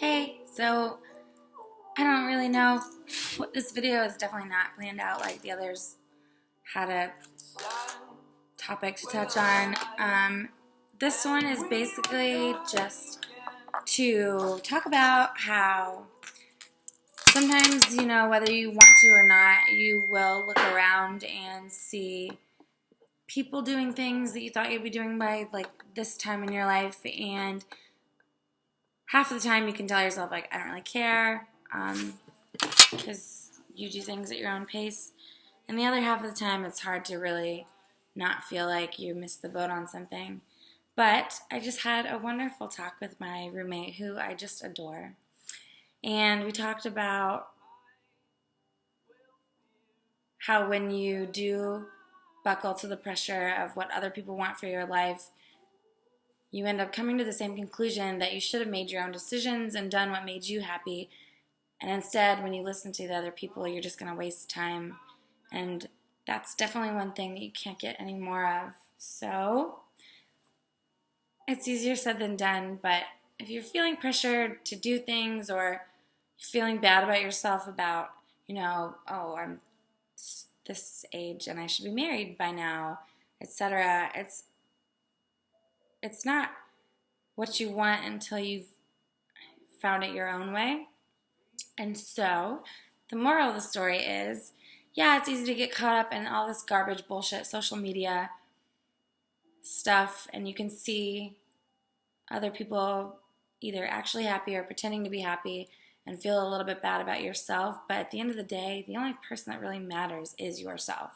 Hey, so I don't really know what this video is definitely not planned out like the others had a topic to touch on. This one is basically just to talk about how sometimes, whether you want to or not, you will look around and see people doing things that you thought you'd be doing by like this time in your life, and half of the time you can tell yourself, like, I don't really care, because you do things at your own pace. And the other half of the time, it's hard to really not feel like you missed the boat on something. But I just had a wonderful talk with my roommate, who I just adore. And we talked about how when you do buckle to the pressure of what other people want for your life, you end up coming to the same conclusion that you should have made your own decisions and done what made you happy. And instead, when you listen to the other people, you're just going to waste time. And that's definitely one thing that you can't get any more of. So it's easier said than done, but if you're feeling pressured to do things, or you're feeling bad about yourself about, oh, I'm this age and I should be married by now, etc., it's not what you want until you've found it your own way. And so the moral of the story is, yeah, it's easy to get caught up in all this garbage bullshit social media stuff, and you can see other people either actually happy or pretending to be happy and feel a little bit bad about yourself. But at the end of the day, the only person that really matters is yourself.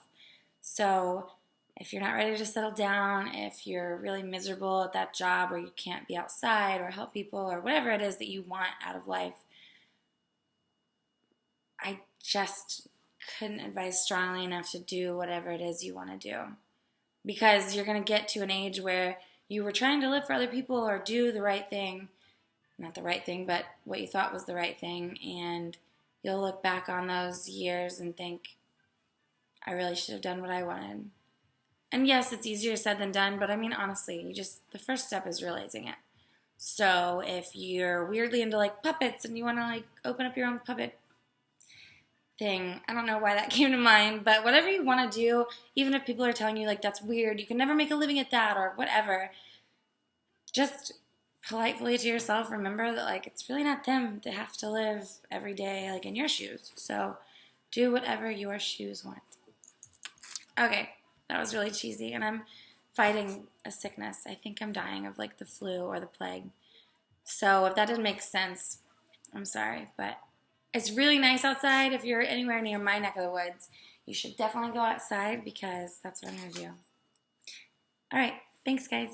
So if you're not ready to settle down, if you're really miserable at that job, or you can't be outside or help people, or whatever it is that you want out of life, I just couldn't advise strongly enough to do whatever it is you want to do. Because you're going to get to an age where you were trying to live for other people or do the right thing. Not the right thing, but what you thought was the right thing. And you'll look back on those years and think, I really should have done what I wanted. And yes, it's easier said than done, but I mean, honestly, the first step is realizing it. So if you're weirdly into like puppets and you want to like open up your own puppet thing, I don't know why that came to mind, but whatever you want to do, even if people are telling you like that's weird, you can never make a living at that, or whatever, just politely to yourself remember that like it's really not them that have to live every day like in your shoes. So do whatever your shoes want. Okay, that was really cheesy, and I'm fighting a sickness. I think I'm dying of like the flu or the plague. So if that didn't make sense, I'm sorry, but it's really nice outside. If you're anywhere near my neck of the woods, you should definitely go outside, because that's what I'm going to do. All right, thanks guys.